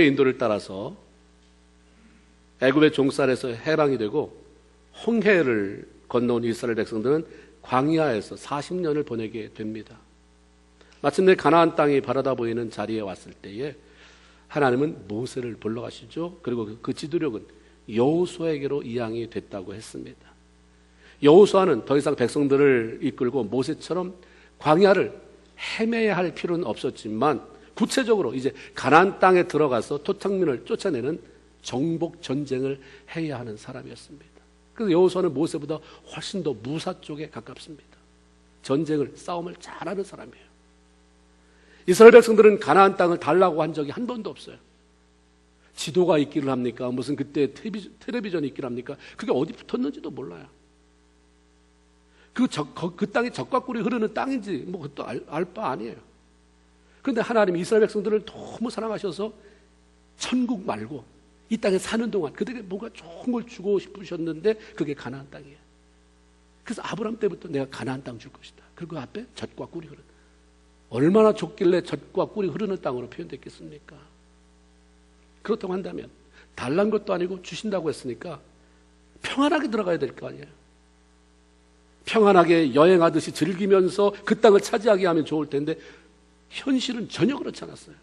인도를 따라서 애굽의 종살에서 해방이 되고 홍해를 건너온 이스라엘 백성들은 광야에서 40년을 보내게 됩니다. 마침내 가나안 땅이 바라다 보이는 자리에 왔을 때에 하나님은 모세를 불러가시죠. 그리고 그 지도력은 여호수아에게로 이양이 됐다고 했습니다. 여호수아는 더 이상 백성들을 이끌고 모세처럼 광야를 헤매야 할 필요는 없었지만 구체적으로 이제 가나안 땅에 들어가서 토착민을 쫓아내는 정복 전쟁을 해야 하는 사람이었습니다. 그래서 여호수아는 모세보다 훨씬 더 무사 쪽에 가깝습니다. 전쟁을, 싸움을 잘하는 사람이에요. 이스라엘 백성들은 가나안 땅을 달라고 한 적이 한 번도 없어요. 지도가 있기를 합니까? 무슨 그때 텔레비전이 있기를 합니까? 그게 어디 붙었는지도 몰라요. 그 땅이 적과 꿀이 흐르는 땅인지 뭐 그것도 알 바 아니에요. 그런데 하나님이 이스라엘 백성들을 너무 사랑하셔서 천국 말고 이 땅에 사는 동안 그들에게 뭔가 좋은 걸 주고 싶으셨는데 그게 가나안 땅이에요. 그래서 아브라함 때부터 내가 가나안 땅 줄 것이다. 그리고 그 앞에 젖과 꿀이 흐르는, 얼마나 좁길래 젖과 꿀이 흐르는 땅으로 표현됐겠습니까? 그렇다고 한다면 달란 것도 아니고 주신다고 했으니까 평안하게 들어가야 될 거 아니에요. 평안하게 여행하듯이 즐기면서 그 땅을 차지하게 하면 좋을 텐데 현실은 전혀 그렇지 않았어요.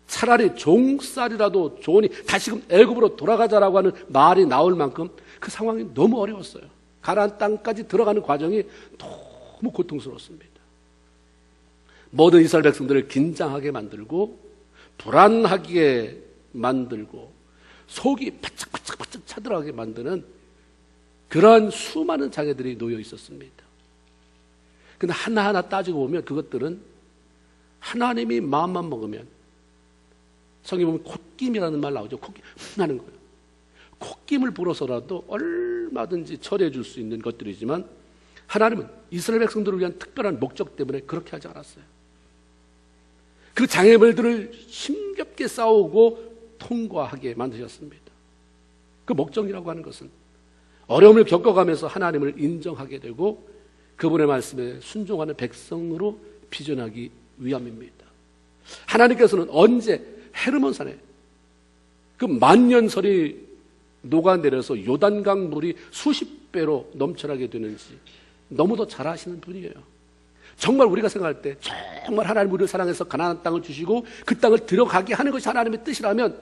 차라리 종살이라도 좋으니 다시금 애굽으로 돌아가자라고 하는 말이 나올 만큼 그 상황이 너무 어려웠어요. 가나안 땅까지 들어가는 과정이 너무 고통스러웠습니다. 모든 이스라엘 백성들을 긴장하게 만들고 불안하게 만들고 속이 바짝바짝 차들어가게 만드는 그러한 수많은 장애들이 놓여 있었습니다. 그런데 하나하나 따지고 보면 그것들은 하나님이 마음만 먹으면, 성경에 보면 콧김이라는 말 나오죠. 콧김 하는 거예요. 콧김을 불어서라도 얼마든지 처리해 줄 수 있는 것들이지만 하나님은 이스라엘 백성들을 위한 특별한 목적 때문에 그렇게 하지 않았어요. 그 장애물들을 힘겹게 싸우고 통과하게 만드셨습니다. 그 목적이라고 하는 것은 어려움을 겪어가면서 하나님을 인정하게 되고 그분의 말씀에 순종하는 백성으로 비전하기 위함입니다. 하나님께서는 언제 헤르몬산에 그 만년설이 녹아내려서 요단강 물이 수십 배로 넘쳐나게 되는지 너무도 잘 아시는 분이에요. 정말 우리가 생각할 때 정말 하나님 우리를 사랑해서 가나안 땅을 주시고 그 땅을 들어가게 하는 것이 하나님의 뜻이라면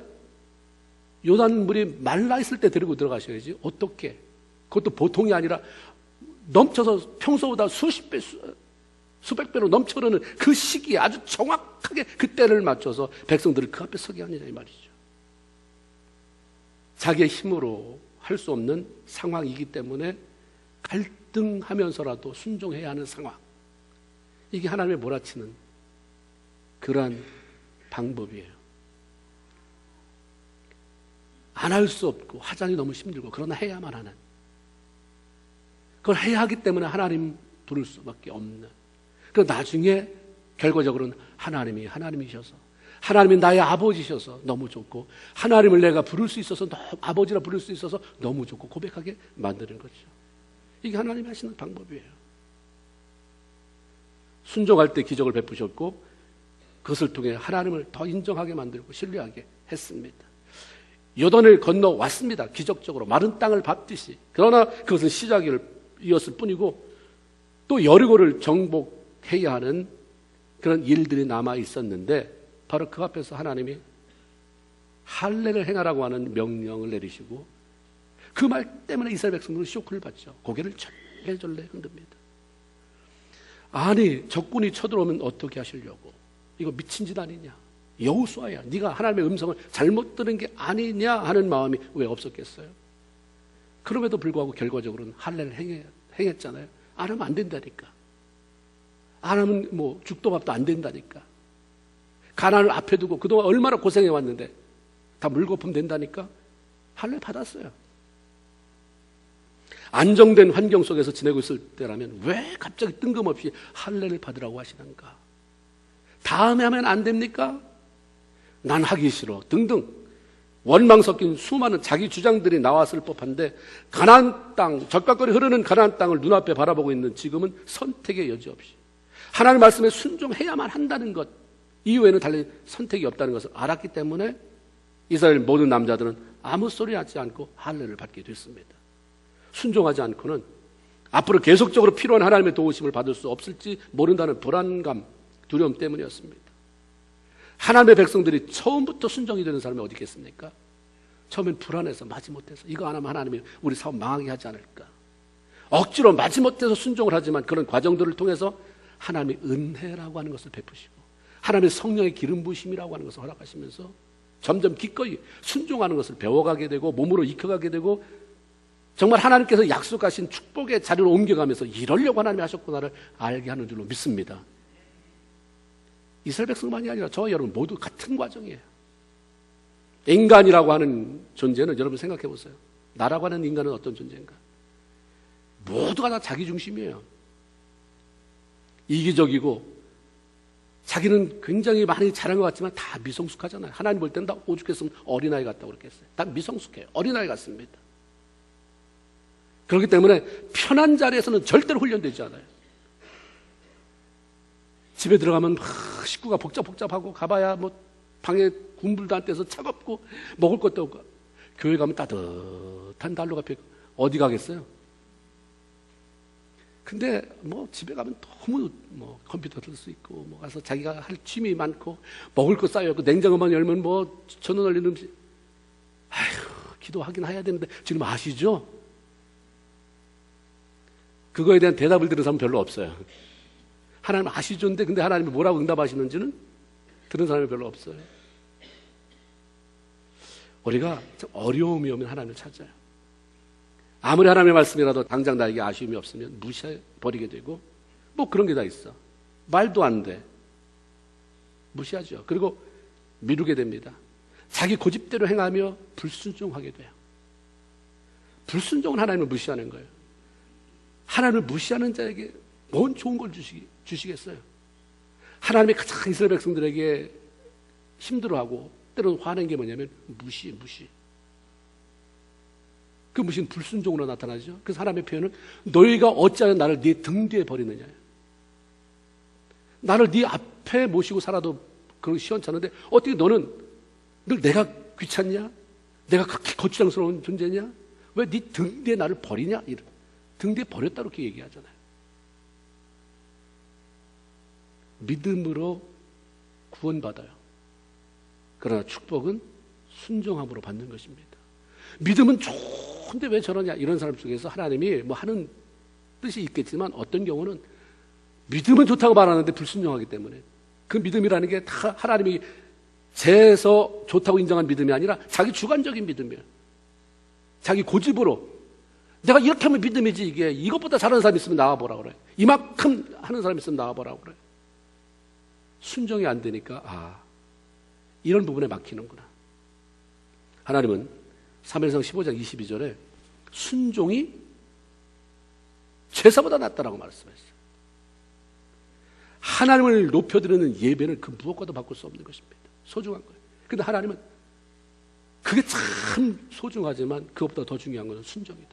요단물이 말라있을 때 데리고 들어가셔야지. 어떻게? 그것도 보통이 아니라 넘쳐서 평소보다 수십 배, 수백 배로 넘쳐흐르는 그 시기에 아주 정확하게 그 때를 맞춰서 백성들을 그 앞에 서게 하느냐 이 말이죠. 자기의 힘으로 할 수 없는 상황이기 때문에 갈등하면서라도 순종해야 하는 상황. 이게 하나님의 몰아치는 그러한 방법이에요. 안 할 수 없고 하자니 너무 힘들고 그러나 해야만 하는, 그걸 해야 하기 때문에 하나님 부를 수밖에 없는, 그 나중에 결과적으로는 하나님이 하나님이셔서 하나님이 나의 아버지셔서 너무 좋고 하나님을 내가 부를 수 있어서 아버지라 부를 수 있어서 너무 좋고 고백하게 만드는 거죠. 이게 하나님이 하시는 방법이에요. 순종할 때 기적을 베푸셨고 그것을 통해 하나님을 더 인정하게 만들고 신뢰하게 했습니다. 요단을 건너왔습니다. 기적적으로 마른 땅을 밟듯이. 그러나 그것은 시작이었을 뿐이고 또 여리고를 정복해야 하는 그런 일들이 남아 있었는데 바로 그 앞에서 하나님이 할례를 행하라고 하는 명령을 내리시고 그 말 때문에 이스라엘 백성들은 쇼크를 받죠. 고개를 절레절레 흔듭니다. 아니 적군이 쳐들어오면 어떻게 하시려고? 이거 미친 짓 아니냐? 여호수아야, 네가 하나님의 음성을 잘못 들은 게 아니냐 하는 마음이 왜 없었겠어요? 그럼에도 불구하고 결과적으로는 할례를 행했잖아요. 안 하면 안 된다니까. 안 하면 뭐 죽도밥도 안 된다니까. 가난을 앞에 두고 그동안 얼마나 고생해 왔는데 다 물거품 된다니까. 할례 받았어요. 안정된 환경 속에서 지내고 있을 때라면 왜 갑자기 뜬금없이 할례를 받으라고 하시는가? 다음에 하면 안 됩니까? 난 하기 싫어 등등 원망 섞인 수많은 자기 주장들이 나왔을 법한데 가나안 땅, 젖가거리 흐르는 가나안 땅을 눈앞에 바라보고 있는 지금은 선택의 여지 없이 하나님의 말씀에 순종해야만 한다는 것 이후에는 달리 선택이 없다는 것을 알았기 때문에 이스라엘 모든 남자들은 아무 소리 하지 않고 할례를 받게 됐습니다. 순종하지 않고는 앞으로 계속적으로 필요한 하나님의 도우심을 받을 수 없을지 모른다는 불안감, 두려움 때문이었습니다. 하나님의 백성들이 처음부터 순종이 되는 사람이 어디 있겠습니까? 처음엔 불안해서 마지못해서 이거 안 하면 하나님이 우리 사업 망하게 하지 않을까. 억지로 마지못해서 순종을 하지만 그런 과정들을 통해서 하나님의 은혜라고 하는 것을 베푸시고 하나님의 성령의 기름 부으심이라고 하는 것을 허락하시면서 점점 기꺼이 순종하는 것을 배워가게 되고 몸으로 익혀가게 되고 정말 하나님께서 약속하신 축복의 자리로 옮겨가면서 이러려고 하나님이 하셨구나를 알게 하는 줄로 믿습니다. 이스라엘 백성만이 아니라 저와 여러분 모두 같은 과정이에요. 인간이라고 하는 존재는 여러분 생각해 보세요. 나라고 하는 인간은 어떤 존재인가? 모두가 다 자기 중심이에요. 이기적이고 자기는 굉장히 많이 잘한 것 같지만 다 미성숙하잖아요. 하나님 볼 때는 다 오죽했으면 어린아이 같다고 그렇게 했어요. 다 미성숙해요. 어린아이 같습니다. 그렇기 때문에 편한 자리에서는 절대로 훈련되지 않아요. 집에 들어가면 식구가 복잡하고 가봐야 뭐 방에 군불도 안 떼서 차갑고 먹을 것도 없고 교회 가면 따뜻한 난로가 펴고 어디 가겠어요? 근데 뭐 집에 가면 너무 뭐 컴퓨터 쓸 수 있고 뭐 가서 자기가 할 취미 많고 먹을 거 쌓여있고 냉장고만 열면 뭐 천원 올리는 음식 아휴 기도하긴 해야 되는데 지금 아시죠? 그거에 대한 대답을 들은 사람은 별로 없어요. 하나님 아시죠인데 근데 하나님이 뭐라고 응답하시는지는 들은 사람이 별로 없어요. 우리가 어려움이 오면 하나님을 찾아요. 아무리 하나님의 말씀이라도 당장 나에게 아쉬움이 없으면 무시해버리게 되고 뭐 그런 게 다 있어. 말도 안 돼. 무시하죠. 그리고 미루게 됩니다. 자기 고집대로 행하며 불순종하게 돼요. 불순종은 하나님을 무시하는 거예요. 하나님을 무시하는 자에게 뭔 좋은 걸 주시겠어요? 하나님이 가장 이스라엘 백성들에게 힘들어하고 때로는 화낸 게 뭐냐면 무시. 그 무시는 불순종으로 나타나죠. 그래서 하나님의 표현은 너희가 어찌하여 나를 네 등 뒤에 버리느냐. 나를 네 앞에 모시고 살아도 그런 시원찮은데 어떻게 너는 늘 내가 귀찮냐? 내가 그렇게 거추장스러운 존재냐? 왜 네 등 뒤에 나를 버리냐? 등 뒤에 버렸다 이렇게 얘기하잖아요. 믿음으로 구원받아요. 그러나 축복은 순종함으로 받는 것입니다. 믿음은 좋은데 왜 저러냐 이런 사람 속에서 하나님이 뭐 하는 뜻이 있겠지만 어떤 경우는 믿음은 좋다고 말하는데 불순종하기 때문에 그 믿음이라는 게 다 하나님이 재서 좋다고 인정한 믿음이 아니라 자기 주관적인 믿음이에요. 자기 고집으로 내가 이렇게 하면 믿음이지 이게 이것보다 잘하는 사람 있으면 나와보라 그래. 이만큼 하는 사람 있으면 나와보라 그래. 순종이 안 되니까 이런 부분에 막히는구나. 하나님은 사무엘상 15장 22절에 순종이 제사보다 낫다라고 말씀했어요. 하나님을 높여드리는 예배는 그 무엇과도 바꿀 수 없는 것입니다. 소중한 거예요. 그런데 하나님은 그게 참 소중하지만 그것보다 더 중요한 것은 순종이다.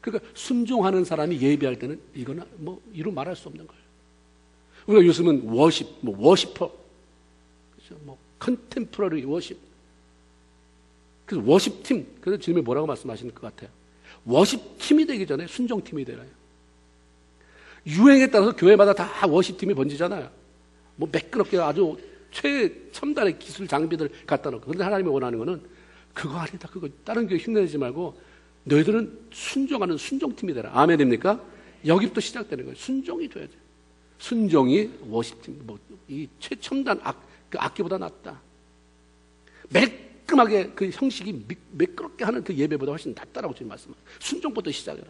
그러니까 순종하는 사람이 예배할 때는 이거는 뭐 이루 말할 수 없는 거예요. 우리가 요즘은 워십, 워시퍼, 그렇죠? 컨템포러리 워십. 그래서 워십팀, 그래서 주님이 뭐라고 말씀하시는 것 같아요? 워십팀이 되기 전에 순종팀이 되나요? 유행에 따라서 교회마다 다 워십팀이 번지잖아요. 매끄럽게 아주 최첨단의 기술 장비들 갖다 놓고. 그런데 하나님이 원하는 거는 그거 아니다. 그거 다른 교회 흉내내지 말고 너희들은 순종하는 순종팀이 되라. 아멘입니까? 여기부터 시작되는 거예요. 순종이 돼야 돼요. 순종이 워십팀, 이 최첨단 그 악기보다 낫다. 매끈하게 그 형식이 매끄럽게 하는 그 예배보다 훨씬 낫다라고 지금 말씀합니다. 순종부터 시작해라.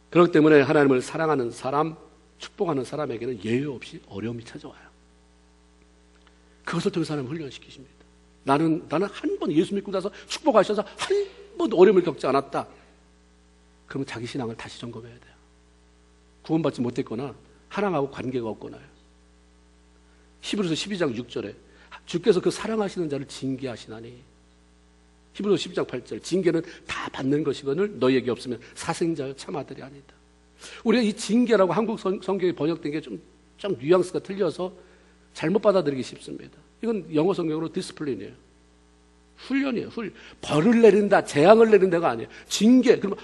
그렇기 때문에 하나님을 사랑하는 사람, 축복하는 사람에게는 예외 없이 어려움이 찾아와요. 그것을 통해서 하나님 훈련시키십니다. 나는 한 번 예수 믿고 나서 축복하셔서 한 번도 어려움을 겪지 않았다. 그러면 자기 신앙을 다시 점검해야 돼요. 구원받지 못했거나 하나님하고 관계가 없거나요. 히브리서 12장 6절에 주께서 그 사랑하시는 자를 징계하시나니 히브리서 12장 8절 징계는 다 받는 것이거늘 너희에게 없으면 사생자여 참 아들이 아니다. 우리가 이 징계라고 한국 성경에 번역된 게 좀 뉘앙스가 틀려서 잘못 받아들이기 쉽습니다. 이건 영어 성경으로 디스플린이에요. 훈련이에요. 벌을 내린다, 재앙을 내린다가 아니에요. 징계. 그러면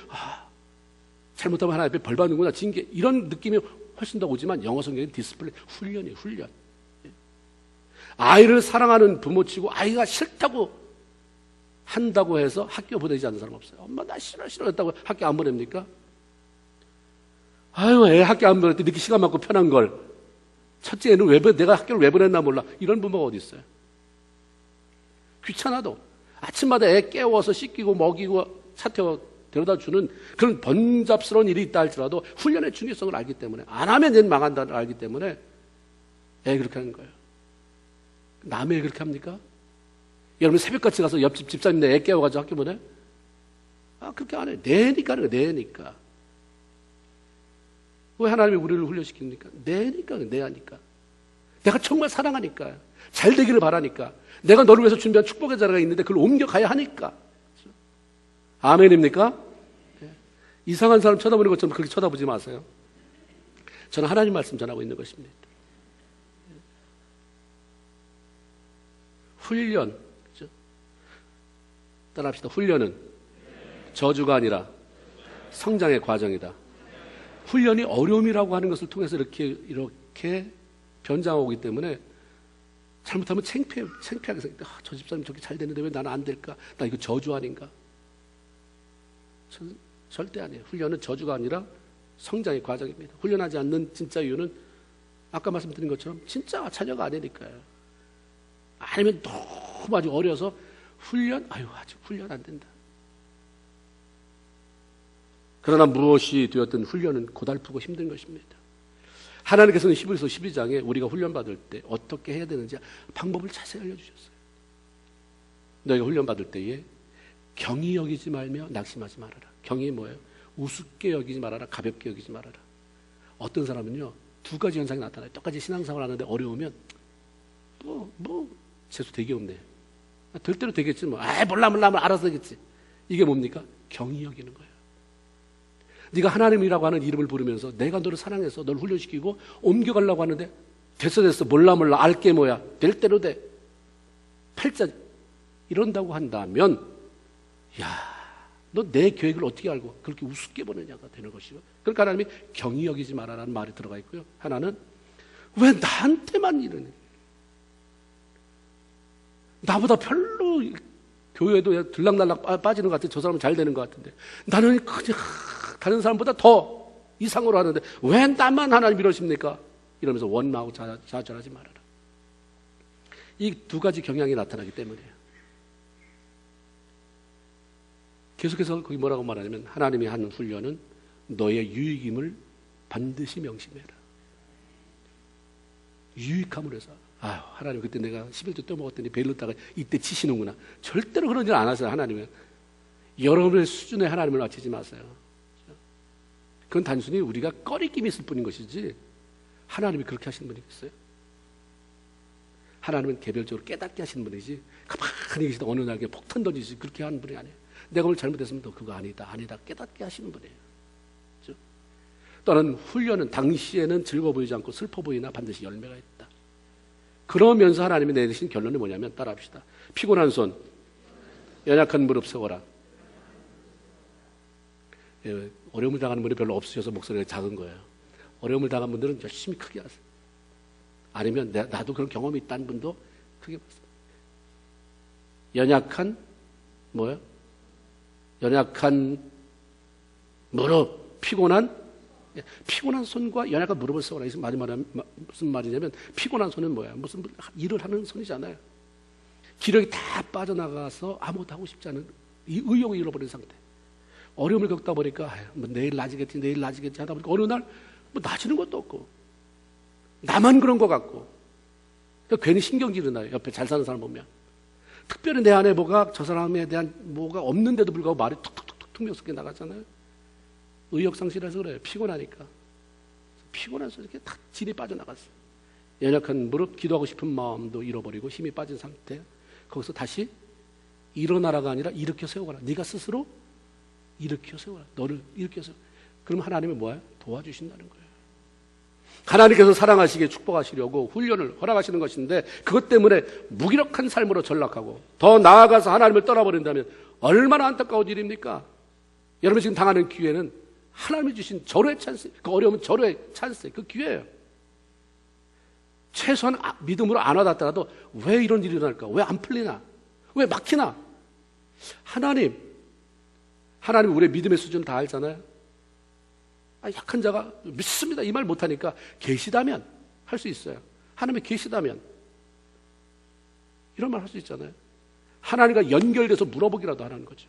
잘못하면 하나님 앞에 벌 받는구나, 징계. 이런 느낌이 훨씬 더 오지만 영어 성경은 디스플린, 훈련이에요. 훈련. 아이를 사랑하는 부모치고 아이가 싫다고 한다고 해서 학교 보내지 않는 사람 없어요. 엄마 나 싫어 했다고 학교 안 보냅니까? 아유, 애 학교 안 보낼 때 이렇게 시간 많고 편한 걸. 첫째 애는 내가 학교를 왜 보냈나 몰라. 이런 부모가 어디 있어요? 귀찮아도 아침마다 애 깨워서 씻기고 먹이고 차 태워 데려다 주는 그런 번잡스러운 일이 있다 할지라도 훈련의 중요성을 알기 때문에, 안 하면 얘는 망한다를 알기 때문에 애 그렇게 하는 거예요. 남의 애 그렇게 합니까? 여러분 새벽같이 가서 옆집 집사님네 애 깨워가지고 학교 보내? 그렇게 안 해. 내니까 하는 거예요. 내니까. 왜 하나님이 우리를 훈련시킵니까? 내니까, 내하니까. 내가 정말 사랑하니까. 잘 되기를 바라니까. 내가 너를 위해서 준비한 축복의 자리가 있는데 그걸 옮겨가야 하니까. 아멘입니까? 이상한 사람 쳐다보는 것처럼 그렇게 쳐다보지 마세요. 저는 하나님 말씀 전하고 있는 것입니다. 훈련. 따라합시다. 훈련은 저주가 아니라 성장의 과정이다. 훈련이 어려움이라고 하는 것을 통해서 이렇게 변장하고 오기 때문에 잘못하면 창피하게 생각해. 저 집사님 저렇게 잘 되는데 왜 나는 안 될까? 나 이거 저주 아닌가? 절대 아니에요. 훈련은 저주가 아니라 성장의 과정입니다. 훈련하지 않는 진짜 이유는 아까 말씀드린 것처럼 진짜 자녀가 아니니까요. 아니면 너무 아주 어려서 아직 훈련 안 된다. 그러나 무엇이 되었든 훈련은 고달프고 힘든 것입니다. 하나님께서는 히브리서 12장에 우리가 훈련받을 때 어떻게 해야 되는지 방법을 자세히 알려주셨어요. 너희가 훈련받을 때에 경히 여기지 말며 낙심하지 말아라. 경이 뭐예요? 우습게 여기지 말아라. 가볍게 여기지 말아라. 어떤 사람은요, 두 가지 현상이 나타나요. 똑같이 신앙생활 하는데 어려우면 재수 되게 없네. 될 대로 되겠지 뭐. 몰라 알아서 되겠지. 이게 뭡니까? 경히 여기는 거예요. 네가 하나님이라고 하는 이름을 부르면서 내가 너를 사랑해서 너를 훈련시키고 옮겨가려고 하는데 됐어 몰라 알게 뭐야 될 대로 돼. 팔자 이런다고 한다면 너 내 계획을 어떻게 알고 그렇게 우습게 보느냐가 되는 것이고, 그러니까 하나님이 경히 여기지 마라라는 말이 들어가 있고요. 하나는 왜 나한테만 이러니? 나보다 별로 교회도 들락날락 빠지는 것 같아. 저 사람은 잘 되는 것 같은데 나는 그냥 다른 사람보다 더 이상으로 하는데 왜 나만 하나님 이러십니까? 이러면서 원망하고 좌절하지 말아라. 이 두 가지 경향이 나타나기 때문이에요. 계속해서 거기 뭐라고 말하냐면 하나님이 하는 훈련은 너의 유익임을 반드시 명심해라. 유익함을 해서 하나님 그때 내가 11조 떠먹었더니 베일렀다가 이때 치시는구나. 절대로 그런 일 안 하세요. 하나님은 여러분의 수준의 하나님을 맞추지 마세요. 그건 단순히 우리가 꺼리낌이 있을 뿐인 것이지 하나님이 그렇게 하시는 분이 있어요? 하나님은 개별적으로 깨닫게 하시는 분이지 가만히 계시다 어느 날 폭탄 던지지 그렇게 하는 분이 아니에요. 내가 오늘 잘못했으면 너 그거 아니다 깨닫게 하시는 분이에요. 그렇죠? 또는 훈련은 당시에는 즐거워 보이지 않고 슬퍼 보이나 반드시 열매가 있다. 그러면서 하나님이 내리신 결론이 뭐냐면 따라합시다. 피곤한 손, 연약한 무릎 세워라. 어려움을 당하는 분이 별로 없으셔서 목소리가 작은 거예요. 어려움을 당한 분들은 열심히 크게 하세요. 아니면 나도 그런 경험이 있다는 분도 크게 말씀해요. 연약한 뭐예요? 연약한 무릎, 피곤한 손과 연약한 무릎을 세워라. 무슨 말이냐면 피곤한 손은 뭐야? 무슨 일을 하는 손이잖아요. 기력이 다 빠져나가서 아무것도 하고 싶지 않은 이 의욕을 잃어버린 상태. 어려움을 겪다 보니까 내일 나아지겠지 하다 보니까 어느 날 나아지는 것도 없고 나만 그런 것 같고 그러니까 괜히 신경질이 나요. 옆에 잘 사는 사람 보면 특별히 내 안에 저 사람에 대한 뭐가 없는데도 불구하고 말이 툭툭툭툭 몇 개 나가잖아요. 의욕상실해서 그래요. 피곤하니까. 피곤해서 이렇게 다 질이 빠져나갔어요. 연약한 무릎, 기도하고 싶은 마음도 잃어버리고 힘이 빠진 상태. 거기서 다시 일어나라가 아니라 일으켜 세워가라. 네가 스스로 일으켜 세워라. 너를 일으켜 세워. 그럼 하나님은 뭐예요? 도와주신다는 거예요. 하나님께서 사랑하시기에 축복하시려고 훈련을 허락하시는 것인데 그것 때문에 무기력한 삶으로 전락하고 더 나아가서 하나님을 떠나버린다면 얼마나 안타까운 일입니까? 여러분 지금 당하는 기회는 하나님이 주신 절호의 찬스, 그 어려움은 절호의 찬스, 그 기회예요. 최소한 믿음으로 안 와닿더라도 왜 이런 일이 일어날까? 왜 안 풀리나? 왜 막히나? 하나님 우리의 믿음의 수준을 다 알잖아요. 약한 자가 믿습니다 이 말 못하니까 계시다면 할 수 있어요. 하나님이 계시다면 이런 말 할 수 있잖아요. 하나님과 연결돼서 물어보기라도 하라는 거죠.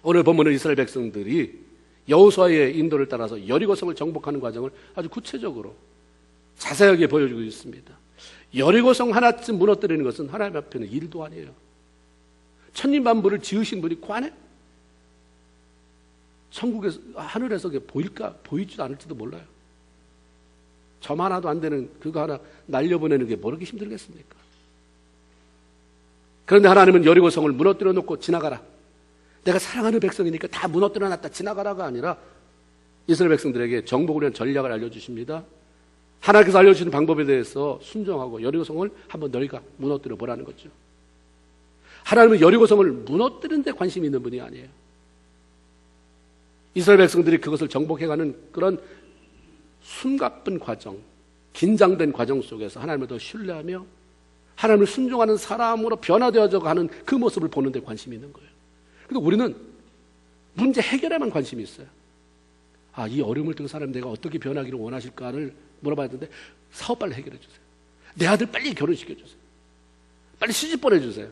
오늘 본문은 이스라엘 백성들이 여호수아의 인도를 따라서 여리고성을 정복하는 과정을 아주 구체적으로 자세하게 보여주고 있습니다. 여리고성 하나쯤 무너뜨리는 것은 하나님 앞에는 일도 아니에요. 천지만물을 지으신 분이 관해? 천국에서 하늘에서 보일까? 보이지도 않을지도 몰라요. 점 하나도 안 되는 그거 하나 날려보내는 게 뭐렇게 힘들겠습니까? 그런데 하나님은 여리고성을 무너뜨려 놓고 지나가라. 내가 사랑하는 백성이니까 다 무너뜨려 놨다 지나가라가 아니라 이스라엘 백성들에게 정복을 위한 전략을 알려주십니다. 하나님께서 알려주시는 방법에 대해서 순종하고 여리고성을 한번 너희가 무너뜨려 보라는 거죠. 하나님은 여리고성을 무너뜨리는 데 관심이 있는 분이 아니에요. 이스라엘 백성들이 그것을 정복해가는 그런 숨가쁜 과정, 긴장된 과정 속에서 하나님을 더 신뢰하며 하나님을 순종하는 사람으로 변화되어져 가는 그 모습을 보는 데 관심이 있는 거예요. 근데 우리는 문제 해결에만 관심이 있어요. 이 어려움을 든 사람 내가 어떻게 변하기를 원하실까를 물어봐야 되는데 사업 빨리 해결해 주세요. 내 아들 빨리 결혼시켜 주세요. 빨리 시집 보내주세요.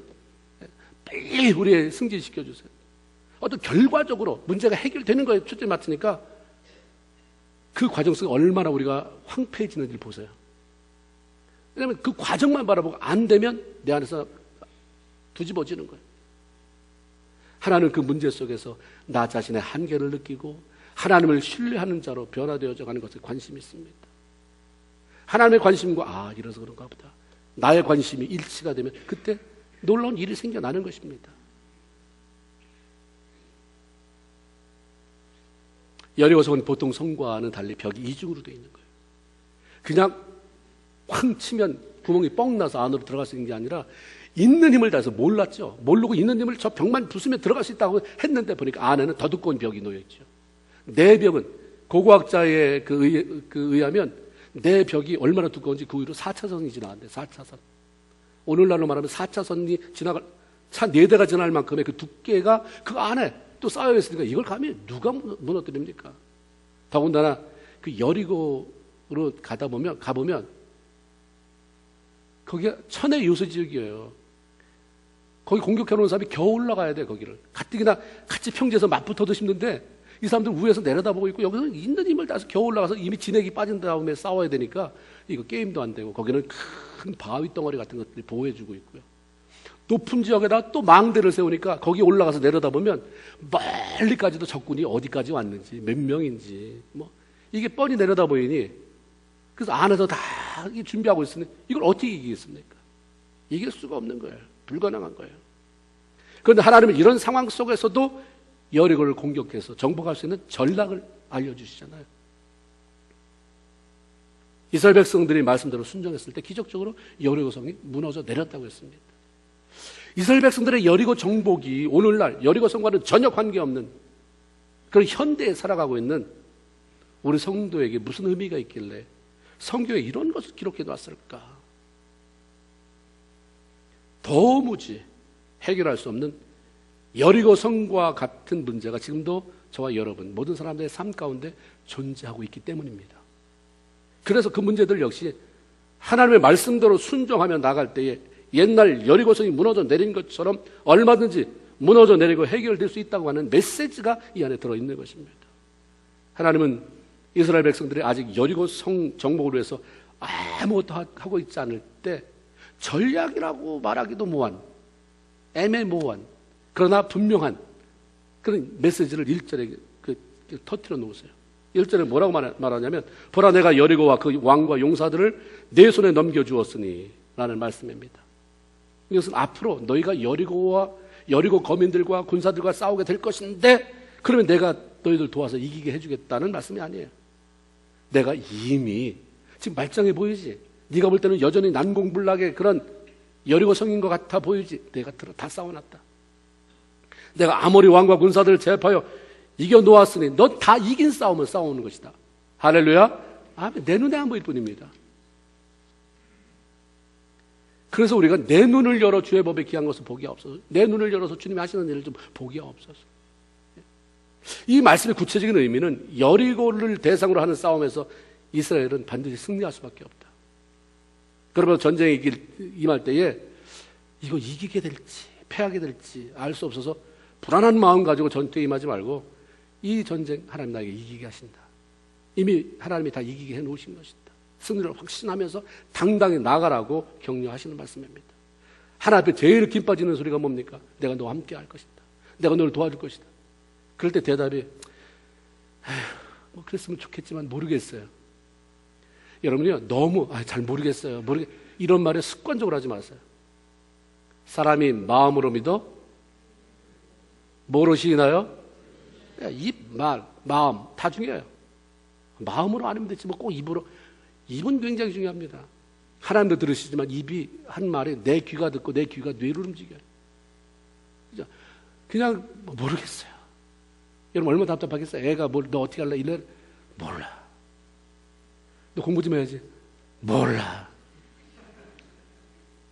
빨리 우리의 승진시켜 주세요. 어떤 결과적으로 문제가 해결되는 거에 초점이 맞추니까 그 과정 속에 얼마나 우리가 황폐해지는지를 보세요. 왜냐하면 그 과정만 바라보고 안 되면 내 안에서 뒤집어지는 거예요. 하나님은 그 문제 속에서 나 자신의 한계를 느끼고 하나님을 신뢰하는 자로 변화되어져 가는 것에 관심이 있습니다. 하나님의 관심과 이래서 그런가 보다. 나의 관심이 일치가 되면 그때 놀라운 일이 생겨나는 것입니다. 여리고성은 보통 성과는 달리 벽이 이중으로 되어 있는 거예요. 그냥 쾅 치면 구멍이 뻥 나서 안으로 들어갈 수 있는 게 아니라 있는 힘을 다해서 몰랐죠. 모르고 있는 힘을 저 벽만 부수면 들어갈 수 있다고 했는데 보니까 안에는 더 두꺼운 벽이 놓여있죠. 내 벽은 고고학자의 의하면 내 벽이 얼마나 두꺼운지 그 위로 4차선이 지나간대. 4차선. 오늘날로 말하면 4차선이 지나갈 차 4대가 지날 만큼의 그 두께가 그 안에 또 쌓여 있으니까 이걸 감히 누가 무너뜨립니까? 더군다나 그 여리고로 가보면 거기가 천의 요새지역이에요. 거기 공격해놓은 사람이 겨우 올라가야 돼. 거기를 가뜩이나 같이 평지에서 맞붙어도 힘든데 이 사람들 위에서 내려다보고 있고 여기서 있는 힘을 다해서 겨우 올라가서 이미 진액이 빠진 다음에 싸워야 되니까 이거 게임도 안 되고 거기는 큰 바위 덩어리 같은 것들이 보호해주고 있고요. 높은 지역에다 또 망대를 세우니까 거기 올라가서 내려다보면 멀리까지도 적군이 어디까지 왔는지 몇 명인지 이게 뻔히 내려다 보이니 그래서 안에서 다 준비하고 있으니 이걸 어떻게 이기겠습니까? 이길 수가 없는 거예요. 불가능한 거예요. 그런데 하나님은 이런 상황 속에서도 여리고를 공격해서 정복할 수 있는 전략을 알려주시잖아요. 이스라엘 백성들이 말씀대로 순종했을 때 기적적으로 여리고성이 무너져 내렸다고 했습니다. 이스라엘 백성들의 여리고 정복이 오늘날 여리고성과는 전혀 관계없는 그런 현대에 살아가고 있는 우리 성도에게 무슨 의미가 있길래 성경에 이런 것을 기록해 놨을까? 도무지 해결할 수 없는 여리고성과 같은 문제가 지금도 저와 여러분 모든 사람들의 삶 가운데 존재하고 있기 때문입니다. 그래서 그 문제들 역시 하나님의 말씀대로 순종하며 나갈 때에 옛날 여리고성이 무너져 내린 것처럼 얼마든지 무너져 내리고 해결될 수 있다고 하는 메시지가 이 안에 들어있는 것입니다. 하나님은 이스라엘 백성들이 아직 여리고성 정복을 위해서 아무것도 하고 있지 않을 때 전략이라고 말하기도 뭐한 애매모호한 그러나 분명한 그런 메시지를 1절에 터뜨려 놓으세요. 1절에 뭐라고 말하냐면 보라 내가 여리고와 그 왕과 용사들을 내 손에 넘겨주었으니 라는 말씀입니다. 이것은 앞으로 너희가 여리고 거민들과 군사들과 싸우게 될 것인데 그러면 내가 너희들 도와서 이기게 해주겠다는 말씀이 아니에요. 내가 이미 지금 말짱해 보이지? 네가 볼 때는 여전히 난공불락의 그런 여리고 성인 것 같아 보이지? 내가 다 싸워놨다. 내가 아모리 왕과 군사들을 제압하여 이겨 놓았으니 넌 다 이긴 싸움을 싸우는 것이다. 할렐루야. 아멘. 내 눈에 안 보일 뿐입니다. 그래서 우리가 내 눈을 열어 주의 법에 기한 것을 보기 없어서, 내 눈을 열어서 주님이 하시는 일을 좀 보기 없어서. 이 말씀의 구체적인 의미는 여리고를 대상으로 하는 싸움에서 이스라엘은 반드시 승리할 수밖에 없다. 그러면 전쟁이 임할 때에 이거 이기게 될지 패하게 될지 알 수 없어서 불안한 마음 가지고 전투에 임하지 말고 이 전쟁 하나님 나에게 이기게 하신다. 이미 하나님이 다 이기게 해놓으신 것이다. 승리를 확신하면서 당당히 나가라고 격려하시는 말씀입니다. 하나님 앞에 제일 김 빠지는 소리가 뭡니까? 내가 너와 함께 할 것이다. 내가 너를 도와줄 것이다. 그럴 때 대답이 뭐 그랬으면 좋겠지만 모르겠어요. 여러분이요 너무 잘 모르겠어요. 이런 말에 습관적으로 하지 마세요. 사람이 마음으로 믿어 뭐로 시인하여? 입, 말, 마음 다 중요해요. 마음으로 안 하면 되지 뭐 꼭 입으로. 입은 굉장히 중요합니다. 하나님도 들으시지만 입이 한 말에 내 귀가 듣고 내 귀가 뇌를 움직여요. 그냥 모르겠어요. 여러분 얼마나 답답하겠어요. 애가 너 어떻게 할래? 이래 몰라. 너 공부 좀 해야지. 몰라.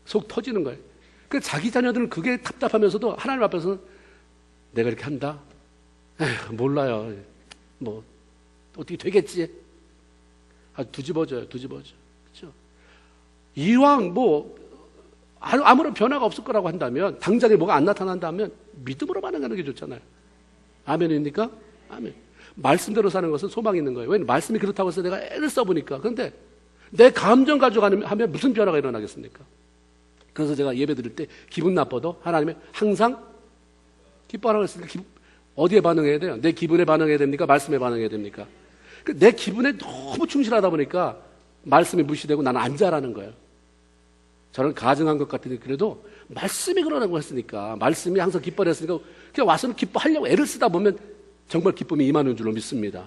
속 터지는 거예요. 그 자기 자녀들은 그게 답답하면서도 하나님 앞에서는 내가 이렇게 한다? 에휴, 몰라요. 뭐 어떻게 되겠지? 뒤집어져요. 그렇죠? 이왕 아무런 변화가 없을 거라고 한다면, 당장에 뭐가 안 나타난다면 믿음으로 반응하는 게 좋잖아요. 아멘입니까? 아멘. 말씀대로 사는 것은 소망이 있는 거예요. 왜냐면 말씀이 그렇다고 해서 내가 애를 써보니까. 그런데 내 감정 가지고 하면 무슨 변화가 일어나겠습니까? 그래서 제가 예배 드릴 때 기분 나빠도 하나님의 항상 기뻐하라고 했으니까 어디에 반응해야 돼요? 내 기분에 반응해야 됩니까? 말씀에 반응해야 됩니까? 내 기분에 너무 충실하다 보니까 말씀이 무시되고 나는 안 자라는 거예요. 저는 가증한 것 같으니 그래도 말씀이 그러라고 했으니까, 말씀이 항상 기뻐를 했으니까 그냥 와서는 기뻐하려고 애를 쓰다 보면 정말 기쁨이 임하는 줄로 믿습니다.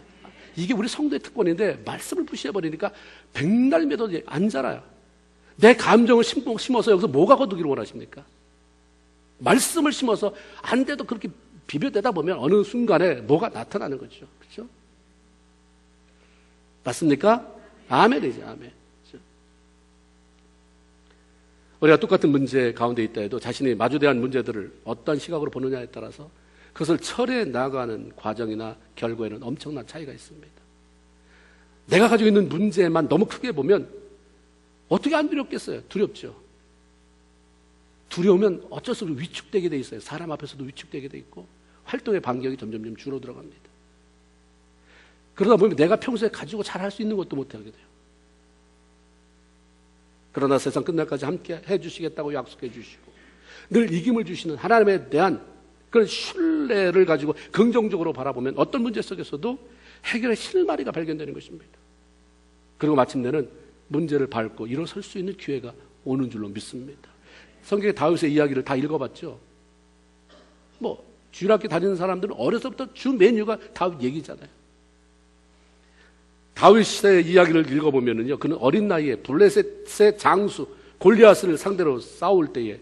이게 우리 성도의 특권인데 말씀을 무시해버리니까 백날 믿어도 안 자라요. 내 감정을 심어서 여기서 뭐가 거두기를 원하십니까? 말씀을 심어서 안 돼도 그렇게 비벼대다 보면 어느 순간에 뭐가 나타나는 거죠. 그렇죠? 맞습니까? 아멘이죠. 아멘. 그렇죠? 우리가 똑같은 문제 가운데 있다 해도 자신이 마주대한 문제들을 어떤 시각으로 보느냐에 따라서 그것을 처리해 나가는 과정이나 결과에는 엄청난 차이가 있습니다. 내가 가지고 있는 문제만 너무 크게 보면 어떻게 안 두렵겠어요? 두렵죠. 두려우면 어쩔 수 없이 위축되게 돼 있어요. 사람 앞에서도 위축되게 돼 있고 활동의 반경이 점점 줄어들어갑니다. 그러다 보면 내가 평소에 가지고 잘 할 수 있는 것도 못하게 돼요. 그러나 세상 끝날까지 함께 해주시겠다고 약속해 주시고 늘 이김을 주시는 하나님에 대한 그런 신뢰를 가지고 긍정적으로 바라보면 어떤 문제 속에서도 해결의 실마리가 발견되는 것입니다. 그리고 마침내는 문제를 밟고 일어설 수 있는 기회가 오는 줄로 믿습니다. 성경의 다윗의 이야기를 다 읽어봤죠. 주일학교 다니는 사람들은 어려서부터 주 메뉴가 다윗 얘기잖아요. 다윗의 이야기를 읽어보면요, 그는 어린 나이에 블레셋의 장수 골리앗을 상대로 싸울 때에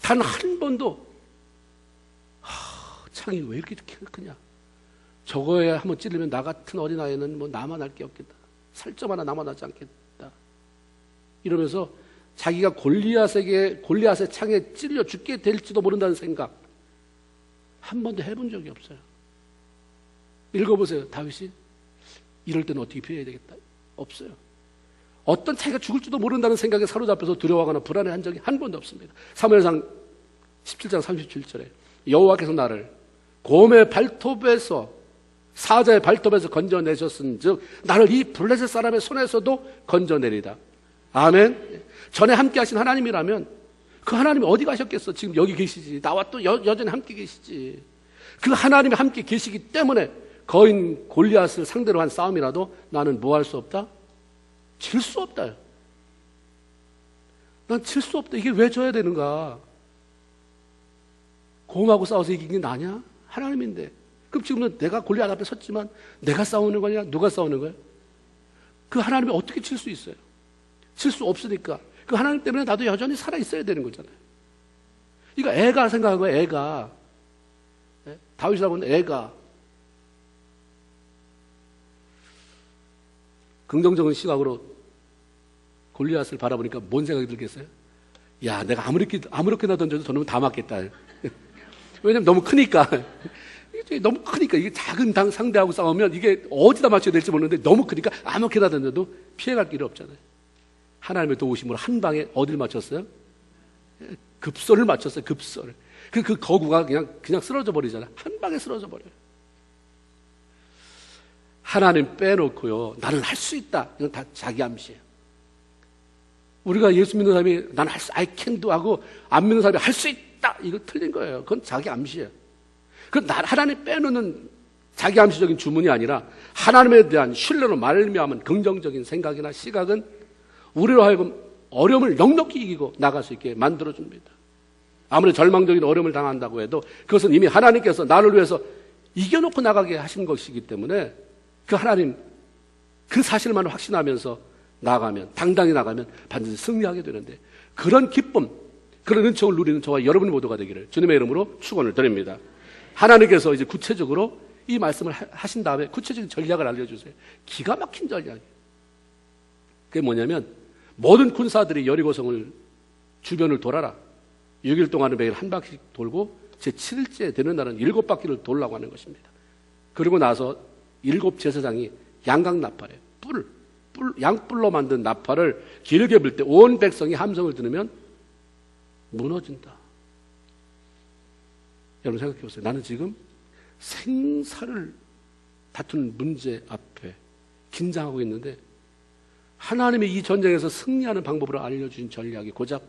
단 한 번도 창이 왜 이렇게 크냐, 저거에 한번 찌르면 나 같은 어린아이는 남아날 게 없겠다, 살점 하나 남아나지 않겠다 이러면서 자기가 골리앗의 창에 찔려 죽게 될지도 모른다는 생각 한 번도 해본 적이 없어요. 읽어보세요. 다윗이 이럴 때는 어떻게 피해야 되겠다? 없어요. 어떤 자기가 죽을지도 모른다는 생각에 사로잡혀서 두려워하거나 불안해한 적이 한 번도 없습니다. 사무엘상 17장 37절에 여호와께서 나를 곰의 발톱에서, 사자의 발톱에서 건져내셨은즉 나를 이 블레셋 사람의 손에서도 건져내리다. 아멘. 전에 함께 하신 하나님이라면 그 하나님이 어디 가셨겠어? 지금 여기 계시지. 나와 또 여전히 함께 계시지. 그 하나님이 함께 계시기 때문에 거인 골리앗을 상대로 한 싸움이라도 나는 뭐 할 수 없다? 질 수 없다. 난 질 수 없다. 이게 왜 져야 되는가? 곰하고 싸워서 이긴 게 나냐? 하나님인데. 그럼 지금은 내가 골리앗 앞에 섰지만 내가 싸우는 거냐? 누가 싸우는 거야? 그 하나님이 어떻게 칠 수 있어요? 칠 수 없으니까. 그 하나님 때문에 나도 여전히 살아있어야 되는 거잖아요. 이거 애가 생각한 거예요, 애가. 다윗이라고 하는 애가. 긍정적인 시각으로 골리앗을 바라보니까 뭔 생각이 들겠어요? 야, 내가 아무렇게나 던져도 저놈은 다 맞겠다. 왜냐면 너무 크니까. 너무 크니까. 이게 작은 상대하고 싸우면 이게 어디다 맞춰야 될지 모르는데 너무 크니까 아무렇게나 던져도 피해갈 길이 없잖아요. 하나님의 도우심으로 한 방에 어디를 맞췄어요? 급소를 맞췄어요, 급소를. 그 거구가 그냥 쓰러져 버리잖아요. 한 방에 쓰러져 버려요. 하나님 빼놓고요, 나는 할 수 있다. 이건 다 자기 암시예요. 우리가 예수 믿는 사람이 나는 I can do 하고 안 믿는 사람이 할 수 있다. 이거 틀린 거예요. 그건 자기 암시예요. 하나님 빼놓는 자기 암시적인 주문이 아니라 하나님에 대한 신뢰로 말미암은 긍정적인 생각이나 시각은 우리로 하여금 어려움을 넉넉히 이기고 나갈 수 있게 만들어줍니다. 아무리 절망적인 어려움을 당한다고 해도 그것은 이미 하나님께서 나를 위해서 이겨놓고 나가게 하신 것이기 때문에 그 하나님, 그 사실만 확신하면서 나가면, 당당히 나가면 반드시 승리하게 되는데, 그런 기쁨, 그런 은총을 누리는 저와 여러분 모두가 되기를 주님의 이름으로 축원을 드립니다. 하나님께서 이제 구체적으로 이 말씀을 하신 다음에 구체적인 전략을 알려주세요. 기가 막힌 전략이에요. 그게 뭐냐면, 모든 군사들이 여리고성을 주변을 돌아라. 6일 동안은 매일 한 바퀴 돌고 제7일째 되는 날은 7바퀴를 돌라고 하는 것입니다. 그리고 나서 7 제사장이 양각 나팔에 양뿔로 만든 나팔을 길게 불 때 온 백성이 함성을 들으면 무너진다. 여러분 생각해 보세요. 나는 지금 생사를 다투는 문제 앞에 긴장하고 있는데 하나님이 이 전쟁에서 승리하는 방법으로 알려주신 전략이 고작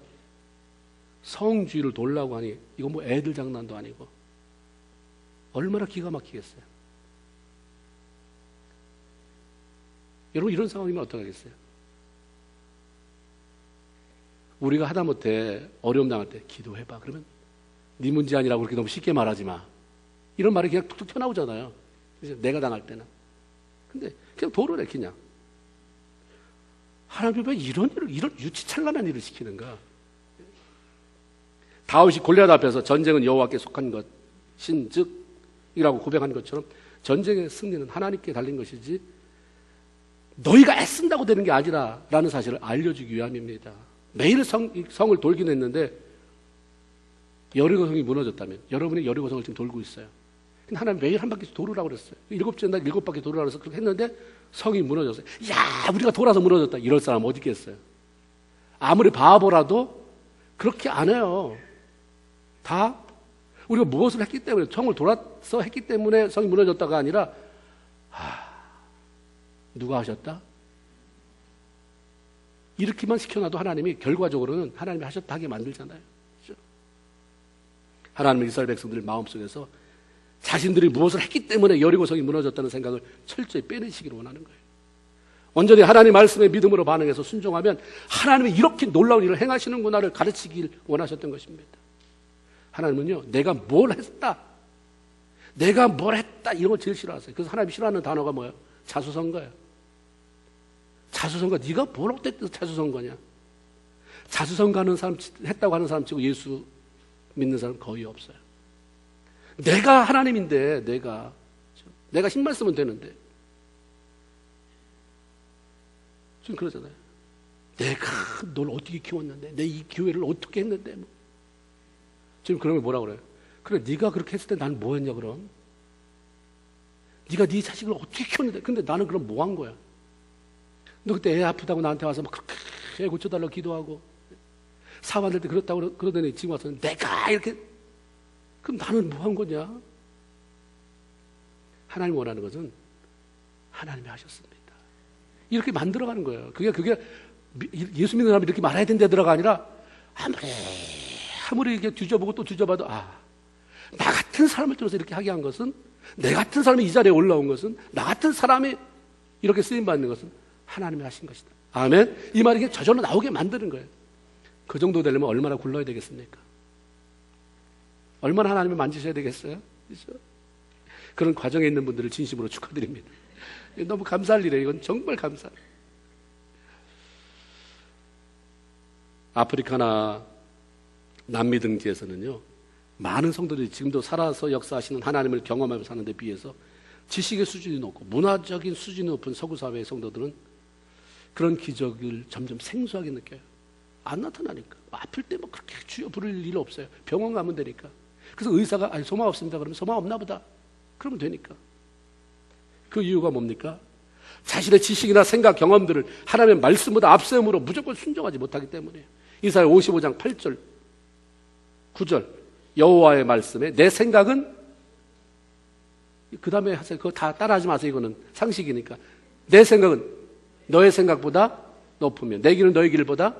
성주의를 돌라고 하니 이거 뭐 애들 장난도 아니고 얼마나 기가 막히겠어요. 여러분 이런 상황이면 어떡하겠어요? 우리가 하다못해 어려움 당할 때 기도해봐. 그러면 네 문제 아니라고 그렇게 너무 쉽게 말하지 마. 이런 말이 그냥 툭툭 튀어나오잖아요. 내가 당할 때는. 근데 그냥 도로래 그냥. 하나님이 왜 이런 유치찬란한 일을 시키는가? 다윗이 골리앗 앞에서 전쟁은 여호와께 속한 것인즉이라고 고백한 것처럼 전쟁의 승리는 하나님께 달린 것이지 너희가 애쓴다고 되는 게 아니라라는 사실을 알려주기 위함입니다. 매일 성을 돌긴 했는데 여리고성이 무너졌다면 여러분이 여리고성을 지금 돌고 있어요. 근데 하나님 매일 한 바퀴 돌으라고 그랬어요. 7째 날 7바퀴 돌으라고 해서 그렇게 했는데 성이 무너졌어요. 야, 우리가 돌아서 무너졌다. 이럴 사람 어디 있겠어요? 아무리 바보라도 그렇게 안 해요. 다 우리가 무엇을 했기 때문에 성을 돌아서 했기 때문에 성이 무너졌다가 아니라 누가 하셨다? 이렇게만 시켜놔도 하나님이 결과적으로는 하나님이 하셨다 하게 만들잖아요. 그렇죠? 하나님은 이스라엘 백성들 마음속에서 자신들이 무엇을 했기 때문에 여리고성이 무너졌다는 생각을 철저히 빼내시기를 원하는 거예요. 온전히 하나님 말씀의 믿음으로 반응해서 순종하면 하나님이 이렇게 놀라운 일을 행하시는구나를 가르치길 원하셨던 것입니다. 하나님은요, 내가 뭘 했다, 이런 걸 제일 싫어하세요. 그래서 하나님이 싫어하는 단어가 뭐예요? 자수성가예요. 자수성가. 네가 뭘 어땠든 자수성가냐? 자수성가하는 사람, 했다고 하는 사람 치고 예수 믿는 사람 거의 없어요. 내가 하나님인데, 내가 힘만 쓰면 되는데. 좀 그러잖아요. 내가 널 어떻게 키웠는데, 내 이 교회를 어떻게 했는데, 뭐. 지금 그러면 뭐라 그래요? 그래, 네가 그렇게 했을 때 난 뭐 했냐, 그럼? 네가 네 자식을 어떻게 키웠는데, 근데 나는 그럼 뭐 한 거야? 너 그때 애 아프다고 나한테 와서 막 그렇게 애 고쳐달라고 기도하고, 사업 안 될 때 그렇다고 그러더니 지금 와서 내가 이렇게, 그럼 나는 뭐 한 거냐? 하나님 원하는 것은 하나님이 하셨습니다. 이렇게 만들어가는 거예요. 그게 예수 믿는 사람이 이렇게 말해야 된다더라가 아니라 아무리 이렇게 뒤져보고 또 뒤져봐도 나 같은 사람을 통해서 이렇게 하게 한 것은, 내 같은 사람이 이 자리에 올라온 것은, 나 같은 사람이 이렇게 쓰임받는 것은 하나님이 하신 것이다. 아멘? 이 말이 저절로 나오게 만드는 거예요. 그 정도 되려면 얼마나 굴러야 되겠습니까? 얼마나 하나님을 만지셔야 되겠어요? 그렇죠? 그런 과정에 있는 분들을 진심으로 축하드립니다. 너무 감사할 일이에요. 이건 정말 감사해요. 아프리카나 남미 등지에서는요, 많은 성도들이 지금도 살아서 역사하시는 하나님을 경험하며 사는 데 비해서 지식의 수준이 높고 문화적인 수준이 높은 서구 사회의 성도들은 그런 기적을 점점 생소하게 느껴요. 안 나타나니까. 아플 때 뭐 그렇게 주여 부를 일 없어요. 병원 가면 되니까. 그래서 의사가 아니 소망 없습니다. 그러면 소망 없나 보다. 그러면 되니까. 그 이유가 뭡니까? 자신의 지식이나 생각, 경험들을 하나님의 말씀보다 앞세움으로 무조건 순종하지 못하기 때문이에요. 이사야 55장 8절, 9절 여호와의 말씀에 내 생각은 그 다음에 하세요. 그거 다 따라하지 마세요. 이거는 상식이니까. 내 생각은 너의 생각보다 높으면 내 길은 너의 길보다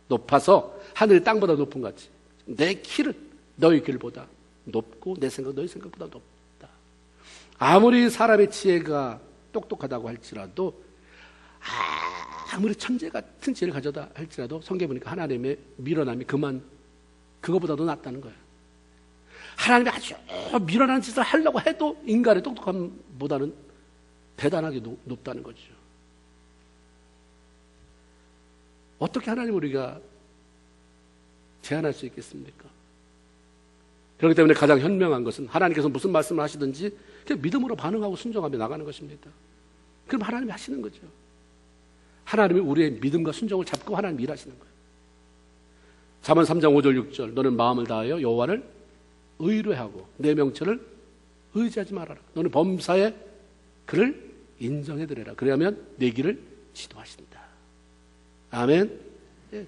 높아서 하늘 땅보다 높은 것 같이 내 길은 너의 길보다 높고 내 생각은 너의 생각보다 높다. 아무리 사람의 지혜가 똑똑하다고 할지라도 아무리 천재 같은 지혜를 가져다 할지라도 성경에 보니까 하나님의 밀어남이 그거보다도 낫다는 거예요. 하나님이 아주 밀어나는 짓을 하려고 해도 인간의 똑똑함보다는 대단하게 높다는 거죠. 어떻게 하나님 우리가 제한할 수 있겠습니까? 그렇기 때문에 가장 현명한 것은 하나님께서 무슨 말씀을 하시든지 그냥 믿음으로 반응하고 순종하며 나가는 것입니다. 그럼 하나님이 하시는 거죠. 하나님이 우리의 믿음과 순종을 잡고 하나님이 일하시는 거예요. 잠언 3장 5절 6절 너는 마음을 다하여 여호와를 의뢰하고 내 명철을 의지하지 말아라. 너는 범사에 그를 인정해드려라. 그래야면 내 길을 지도하신다. 아멘. 예.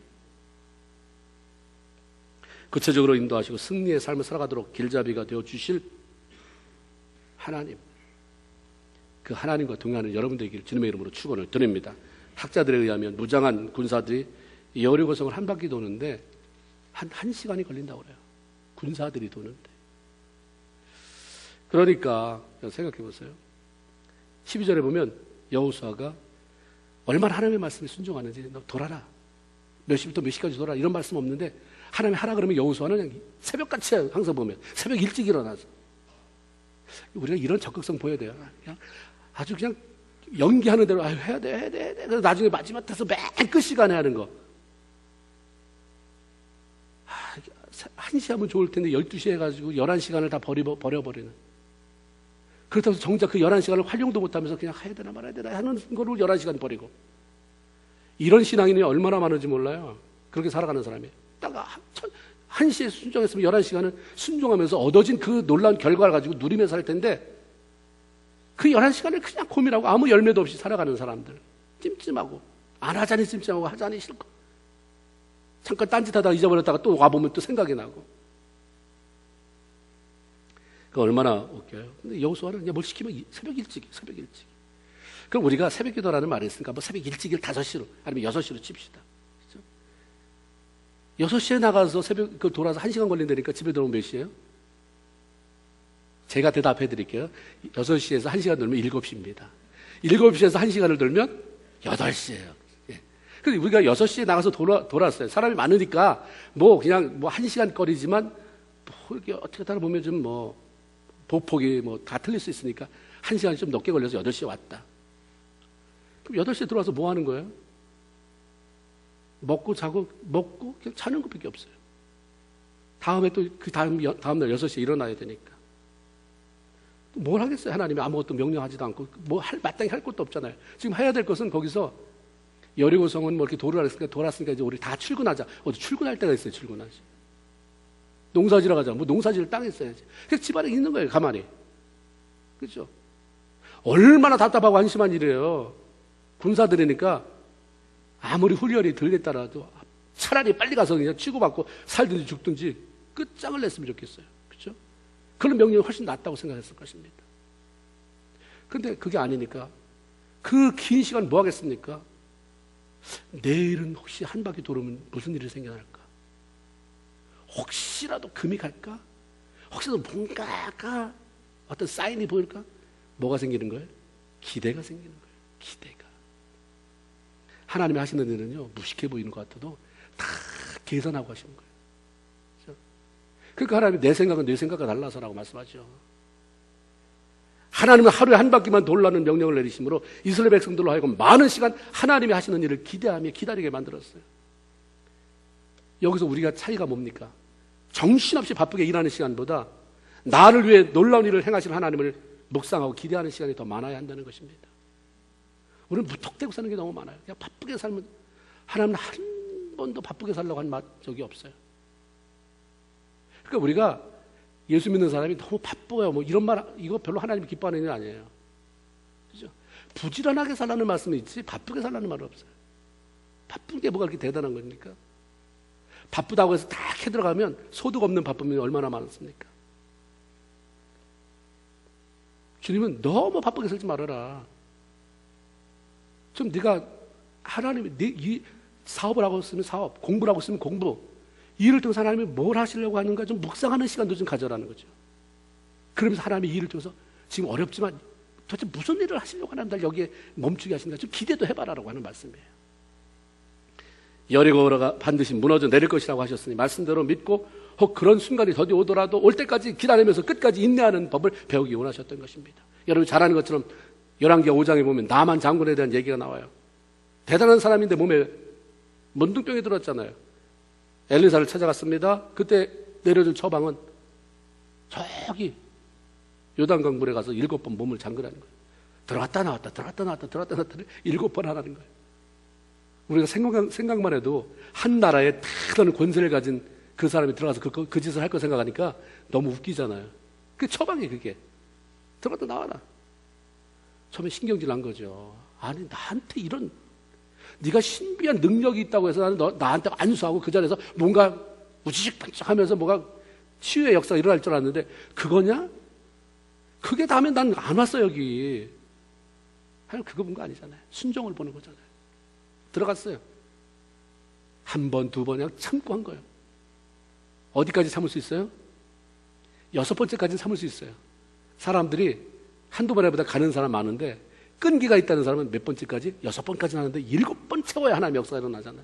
구체적으로 인도하시고 승리의 삶을 살아가도록 길잡이가 되어주실 하나님, 그 하나님과 동행하는 여러분 되기를 주님의 이름으로 축원을 드립니다. 학자들에 의하면 무장한 군사들이 여리고성을 한 바퀴 도는데 한 시간이 걸린다고 그래요. 군사들이 도는데. 그러니까 생각해 보세요. 12절에 보면 여호수아가 얼마나 하나님의 말씀에 순종하는지 너 돌아라. 몇 시부터 몇 시까지 돌아라. 이런 말씀 없는데 하나님이 하라 그러면 여호수아는 그냥 새벽같이 항상 보면 새벽 일찍 일어나서 우리가 이런 적극성 보여야 돼요. 그냥 아주 그냥 연기하는 대로 해야 돼. 그래서 나중에 마지막 타서 맨 끝 시간에 하는 거. 1시에 하면 좋을 텐데 12시에 해가지고 11시간을 다 버려버리는. 그렇다고 해서 정작 그 11시간을 활용도 못하면서 그냥 해야 되나 말아야 되나 하는 거를 11시간 버리고. 이런 신앙인이 얼마나 많은지 몰라요. 그렇게 살아가는 사람이. 딱 1시에 순종했으면 11시간은 순종하면서 얻어진 그 놀라운 결과를 가지고 누리면서 살 텐데 그 11시간을 그냥 고민하고 아무 열매도 없이 살아가는 사람들. 찜찜하고 안 하자니 찜찜하고 하자니 싫고 잠깐 딴짓하다가 잊어버렸다가 또 와보면 또 생각이 나고. 그 얼마나 웃겨요. 근데 여호수아는 그냥 뭘 시키면 새벽 일찍. 그럼 우리가 새벽 기도라는 말이 있으니까 뭐 새벽 일찍을 5시로 아니면 6시로 칩시다. 그렇죠? 6시에 나가서 새벽 돌아서 1시간 걸린다니까 집에 들어오면 몇 시예요? 제가 대답해 드릴게요. 6시에서 1시간 돌면 7시입니다. 7시에서 1시간을 돌면 8시예요. 그래서 우리가 6시에 나가서 돌았어요. 사람이 많으니까 뭐 그냥 뭐 1시간 거리지만 뭐 이렇게 어떻게 따라 보면 좀 뭐 보폭이 뭐 다 틀릴 수 있으니까 1시간이 좀 넘게 걸려서 8시에 왔다. 그럼 8시에 들어와서 뭐 하는 거예요? 먹고 자고 먹고 그냥 자는 것밖에 없어요. 다음에 또 그 다음날 6시에 일어나야 되니까. 뭘 하겠어요? 하나님이 아무것도 명령하지도 않고 뭐 마땅히 할 것도 없잖아요. 지금 해야 될 것은 거기서 여리고성은 뭐 이렇게 돌았으니까 이제 우리 다 출근하자. 어디 출근할 때가 있어요. 출근하지. 농사지러 가자. 뭐 농사지를 땅에 써야지. 그래서 집안에 있는 거예요. 가만히. 그렇죠? 얼마나 답답하고 한심한 일이에요. 군사들이니까 아무리 훈련이 덜 됐더라도 차라리 빨리 가서 그냥 치고받고 살든지 죽든지 끝장을 냈으면 좋겠어요. 그렇죠? 그런 명령이 훨씬 낫다고 생각했을 것입니다. 그런데 그게 아니니까 그 긴 시간 뭐 하겠습니까? 내일은 혹시 한 바퀴 돌으면 무슨 일이 생겨날까? 혹시라도 금이 갈까? 혹시라도 뭔가 어떤 사인이 보일까? 뭐가 생기는 거예요? 기대가 생기는 거예요. 기대가. 하나님이 하시는 일은요, 무식해 보이는 것 같아도 다 계산하고 하시는 거예요. 그렇죠? 그러니까 하나님이 내 생각은 내 생각과 달라서라고 말씀하죠. 하나님은 하루에 한 바퀴만 돌라는 명령을 내리심으로 이스라엘 백성들로 하여금 많은 시간 하나님이 하시는 일을 기대하며 기다리게 만들었어요. 여기서 우리가 차이가 뭡니까? 정신없이 바쁘게 일하는 시간보다 나를 위해 놀라운 일을 행하실 하나님을 묵상하고 기대하는 시간이 더 많아야 한다는 것입니다. 우리는 무턱대고 사는 게 너무 많아요. 그냥 바쁘게 살면 하나님은 한 번도 바쁘게 살려고 한 적이 없어요. 그러니까 우리가 예수 믿는 사람이 너무 바빠요. 뭐 이런 말, 이거 별로 하나님이 기뻐하는 일 아니에요. 그죠? 부지런하게 살라는 말씀이 있지, 바쁘게 살라는 말은 없어요. 바쁜 게 뭐가 그렇게 대단한 겁니까? 바쁘다고 해서 다 캐 들어가면 소득 없는 바쁨이 얼마나 많습니까? 주님은 너무 바쁘게 살지 말아라. 좀 네가 하나님이 이 사업을 하고 있으면 사업, 공부를 하고 있으면 공부, 일을 통해서 하나님이 뭘 하시려고 하는가 좀 묵상하는 시간도 좀 가져라는 거죠. 그러면서 하나님이 일을 통해서 지금 어렵지만 도대체 무슨 일을 하시려고 하는가 여기에 멈추게 하신가 좀 기대도 해봐라라고 하는 말씀이에요. 여리고가 반드시 무너져 내릴 것이라고 하셨으니 말씀대로 믿고 혹 그런 순간이 더디 오더라도 올 때까지 기다리면서 끝까지 인내하는 법을 배우기 원하셨던 것입니다. 여러분 잘 아는 것처럼 열왕기하 5장에 보면 나만 장군에 대한 얘기가 나와요. 대단한 사람인데 몸에 문둥병이 들었잖아요. 엘리사를 찾아갔습니다. 그때 내려준 처방은 저기 요단강 물에 가서 7번 몸을 잠그라는 거예요. 들어갔다 나왔다 들어갔다 나왔다 들어갔다 나왔다 7번 하라는 거예요. 우리가 생각만 해도 한 나라에 특별한 권세를 가진 그 사람이 들어가서 그 짓을 할 거 생각하니까 너무 웃기잖아요. 그 처방이 그게. 들어갔다 나와라. 처음에 신경질 난 거죠. 아니 나한테 이런 네가 신비한 능력이 있다고 해서 나는 나한테 안수하고 그 자리에서 뭔가 우지직반짝 하면서 뭐가 치유의 역사가 일어날 줄 알았는데 그거냐? 그게 다음에 난 안 왔어 여기. 하여튼 그거 본 거 아니잖아요. 순종을 보는 거잖아요. 들어갔어요. 한 번, 두 번 그냥 참고 한 거예요. 어디까지 참을 수 있어요? 6번째까지는 참을 수 있어요. 사람들이 한두 번 해보다 가는 사람 많은데 끈기가 있다는 사람은 몇 번째까지? 6번까지는 하는데 7번 채워야 하나님의 역사가 일어나잖아요.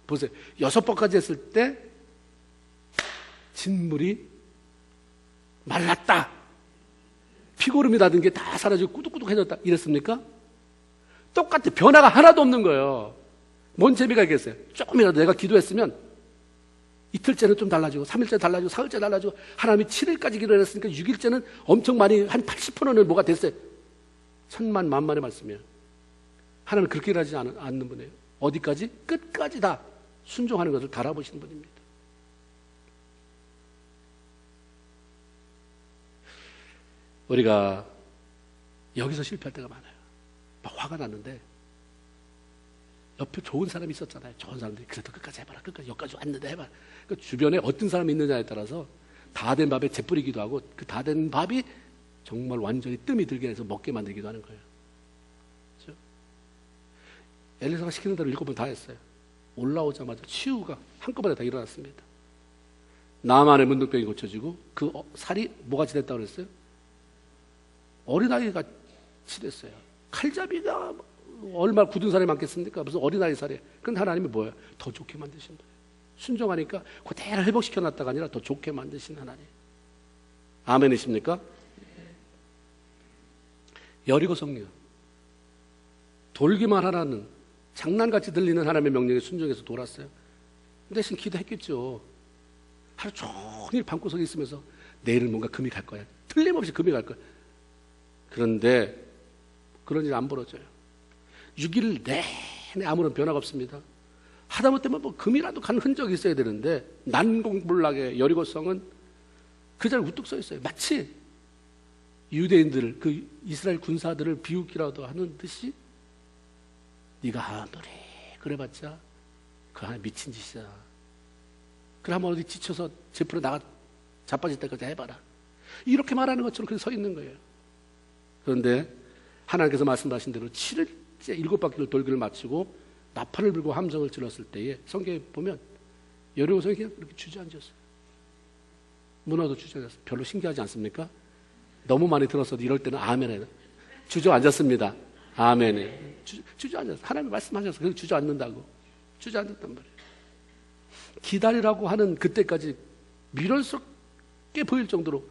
보세요. 6번까지 했을 때 진물이 말랐다. 피고름이 닿은 게 다 사라지고 꾸덕꾸덕해졌다. 이랬습니까? 똑같아. 변화가 하나도 없는 거예요. 뭔 재미가 있겠어요? 조금이라도 내가 기도했으면 이틀째는 좀 달라지고 3일째 달라지고 사흘째 달라지고 하나님이 7일까지 기도를 했으니까 6일째는 엄청 많이 한 80%는 뭐가 됐어요. 천만 만만의 말씀이에요. 하나님은 그렇게 일하지 않는 분이에요. 어디까지? 끝까지 다 순종하는 것을 달아보시는 분입니다. 우리가 여기서 실패할 때가 많아요. 막 화가 났는데 옆에 좋은 사람이 있었잖아요. 좋은 사람들이 그래도 끝까지 해봐라. 끝까지 여기까지 왔는데 해봐라. 그 주변에 어떤 사람이 있느냐에 따라서 다 된 밥에 재뿌리기도 하고 그 다 된 밥이 정말 완전히 뜸이 들게 해서 먹게 만들기도 하는 거예요. 그렇죠? 엘리사가 시키는 대로 7번 다 했어요. 올라오자마자 치유가 한꺼번에 다 일어났습니다. 나만의 문둥병이 고쳐지고 그 살이 뭐같이 됐다고 그랬어요? 어린아이 같이 됐어요. 칼잡이가 얼마나 굳은 살이 많겠습니까? 무슨 어린아이 살이에요. 그런데 하나님이 뭐예요? 더 좋게 만드신 거예요. 순종하니까 그대로 회복시켜놨다가 아니라 더 좋게 만드신 하나님. 아멘이십니까? 여리고 성령. 돌기만 하라는 장난같이 들리는 하나님의 명령에 순종해서 돌았어요. 대신 기도했겠죠. 하루 종일 방구석에 있으면서 내일은 뭔가 금이 갈 거야. 틀림없이 금이 갈 거야. 그런데 그런 일 안 벌어져요. 6일 내내 아무런 변화가 없습니다. 하다못해 뭐 금이라도 간 흔적이 있어야 되는데 난공불락의 여리고성은 그 자리에 우뚝 서 있어요. 마치 유대인들, 그 이스라엘 군사들을 비웃기라도 하는 듯이 네가 아무리 그래봤자 그 하나 미친 짓이야. 그래 한번 어디 지쳐서 제풀에 나가 자빠질 때까지 해봐라. 이렇게 말하는 것처럼 그렇게 서 있는 거예요. 그런데 하나님께서 말씀하신 대로 7일째 7바퀴를 돌기를 마치고 나팔을 불고 함성을 질렀을 때에 성경에 보면 여리고성이 그냥 그렇게 주저앉았어요. 문화도 주저앉았어요. 별로 신기하지 않습니까? 너무 많이 들어서 이럴 때는 아멘에 주저앉았습니다. 아멘에 주저앉았어요. 하나님이 말씀하셔서 그렇게 주저앉는다고. 주저앉았단 말이에요. 기다리라고 하는 그때까지 미련스럽게 보일 정도로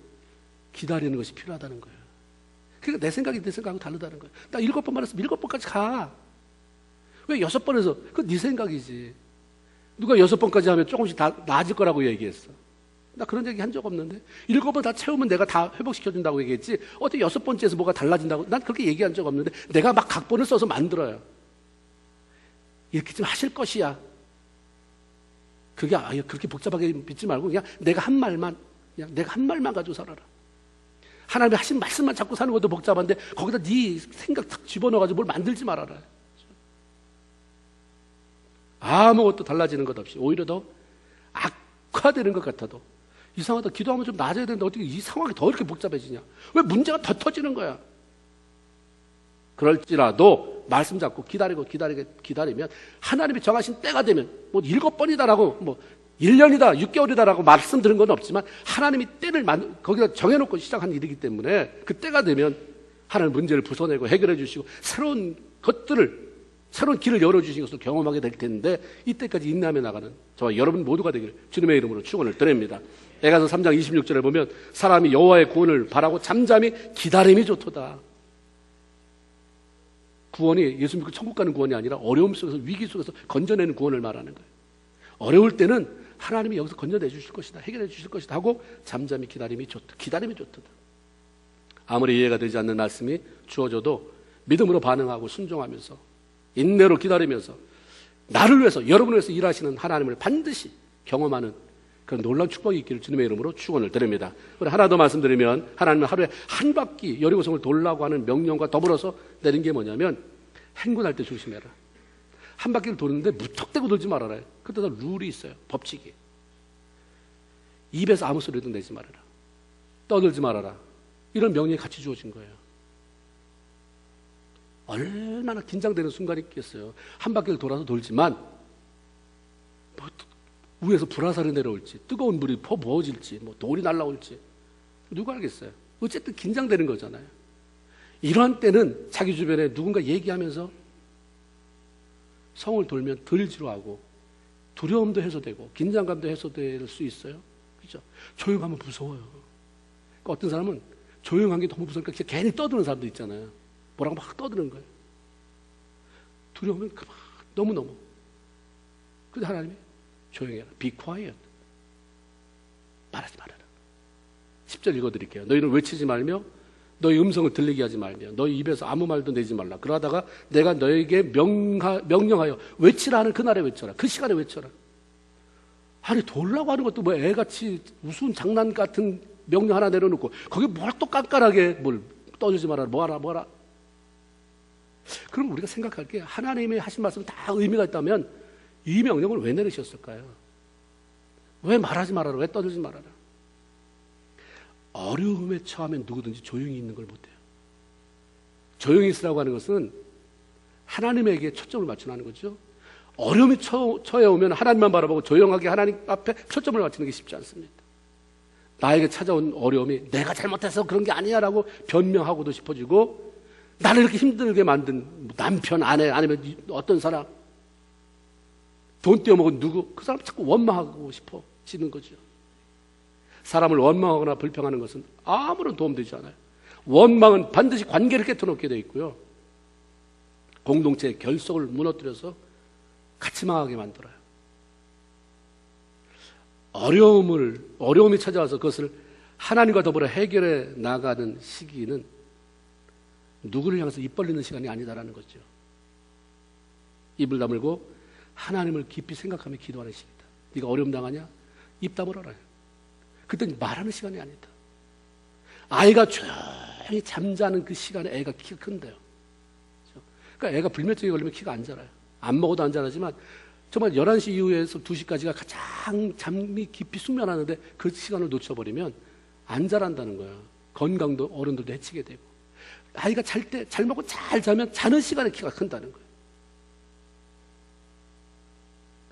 기다리는 것이 필요하다는 거예요. 그러니까 내 생각이 내 생각하고 다르다는 거예요. 나 7번 말했으면 7번까지 가. 왜 6번에서? 그건 네 생각이지. 누가 6번까지 하면 조금씩 다 나아질 거라고 얘기했어. 나 그런 얘기 한 적 없는데. 7번 다 채우면 내가 다 회복시켜준다고 얘기했지. 어떻게 6번째에서 뭐가 달라진다고. 난 그렇게 얘기한 적 없는데 내가 막 각본을 써서 만들어요. 이렇게 좀 하실 것이야. 그게 그렇게 복잡하게 믿지 말고 그냥 내가 한 말만 가지고 살아라. 하나님이 하신 말씀만 자꾸 사는 것도 복잡한데 거기다 네 생각 탁 집어넣어가지고 뭘 만들지 말아라. 아무것도 달라지는 것 없이 오히려 더 악화되는 것 같아도 이상하다. 기도하면 좀 나아져야 되는데 어떻게 이 상황이 더 이렇게 복잡해지냐. 왜 문제가 더 터지는 거야. 그럴지라도 말씀 잡고 기다리면 하나님이 정하신 때가 되면 뭐 7번이다라고 뭐 1년이다 6개월이다라고 말씀드린 건 없지만 하나님이 때를 거기다 정해놓고 시작한 일이기 때문에 그 때가 되면 하나님 문제를 부숴내고 해결해 주시고 새로운 길을 열어주신 것을 경험하게 될 텐데 이때까지 인내하며 나가는 저와 여러분 모두가 되기를 주님의 이름으로 축원을 드립니다. 에가서 3장 26절에 보면 사람이 여호와의 구원을 바라고 잠잠히 기다림이 좋도다. 구원이 예수 믿고 천국 가는 구원이 아니라 어려움 속에서 위기 속에서 건져내는 구원을 말하는 거예요. 어려울 때는 하나님이 여기서 건져내 주실 것이다. 해결해 주실 것이다 하고 잠잠히 기다림이 좋다. 아무리 이해가 되지 않는 말씀이 주어져도 믿음으로 반응하고 순종하면서 인내로 기다리면서 나를 위해서 여러분을 위해서 일하시는 하나님을 반드시 경험하는 그런 놀라운 축복이 있기를 주님의 이름으로 축원을 드립니다. 그리고 하나 더 말씀드리면 하나님은 하루에 한 바퀴 여리고성을 돌라고 하는 명령과 더불어서 내린 게 뭐냐면 행군할 때 조심해라. 한 바퀴를 도는데 무턱대고 돌지 말아라. 그때도 룰이 있어요. 법칙이. 입에서 아무 소리도 내지 말아라. 떠들지 말아라. 이런 명령이 같이 주어진 거예요. 얼마나 긴장되는 순간이 있겠어요. 한 바퀴를 돌아서 돌지만 뭐 위에서 불화살이 내려올지 뜨거운 물이 퍼부어질지 뭐 돌이 날라올지 누가 알겠어요. 어쨌든 긴장되는 거잖아요. 이런 때는 자기 주변에 누군가 얘기하면서 성을 돌면 덜 지루하고 두려움도 해소되고 긴장감도 해소될 수 있어요. 그렇죠? 조용하면 무서워요. 그러니까 어떤 사람은 조용한 게 너무 무서우니까 괜히 떠드는 사람도 있잖아요. 뭐라고 막 떠드는 거예요. 두려우면 그만 너무너무. 그런데 하나님이 조용해라. Be quiet. 말하지 말아라. 10절 읽어드릴게요. 너희는 외치지 말며 너희 음성을 들리게 하지 말며 너희 입에서 아무 말도 내지 말라. 그러다가 내가 너에게 명령하여 외치라 하는 그날에 외쳐라. 그 시간에 외쳐라. 아니 돌라고 하는 것도 뭐 애같이 우스운 장난 같은 명령 하나 내려놓고 거기 뭘 또 깐깐하게 뭘 떠들지 말아라. 뭐하라. 그럼 우리가 생각할 게 하나님이 하신 말씀은 다 의미가 있다면 이 명령을 왜 내리셨을까요? 왜 말하지 말아라? 왜 떠들지 말아라? 어려움에 처하면 누구든지 조용히 있는 걸 못해요. 조용히 있으라고 하는 것은 하나님에게 초점을 맞추는 거죠. 어려움이 처해 오면 하나님만 바라보고 조용하게 하나님 앞에 초점을 맞추는 게 쉽지 않습니다. 나에게 찾아온 어려움이 내가 잘못해서 그런 게 아니야 라고 변명하고도 싶어지고 나를 이렇게 힘들게 만든 남편, 아내, 아니면 어떤 사람 돈 떼어먹은 누구 그 사람 자꾸 원망하고 싶어지는 거죠. 사람을 원망하거나 불평하는 것은 아무런 도움되지 않아요. 원망은 반드시 관계를 깨트놓게 되어 있고요. 공동체의 결속을 무너뜨려서 같이 망하게 만들어요. 어려움이 찾아와서 그것을 하나님과 더불어 해결해 나가는 시기는 누구를 향해서 입 벌리는 시간이 아니다라는 거죠. 입을 다물고 하나님을 깊이 생각하며 기도하는 시기다. 네가 어려움 당하냐? 입 다물어라. 그때는 말하는 시간이 아니다. 아이가 조용히 잠자는 그 시간에 애가 키가 큰대요. 그러니까 애가 불면증에 걸리면 키가 안 자라요. 안 먹어도 안 자라지만 정말 11시 이후에서 2시까지가 가장 잠이 깊이 숙면하는데 그 시간을 놓쳐버리면 안 자란다는 거야. 건강도 어른들도 해치게 되고. 아이가 잘 때 잘 먹고 잘 자면 자는 시간에 키가 큰다는 거예요.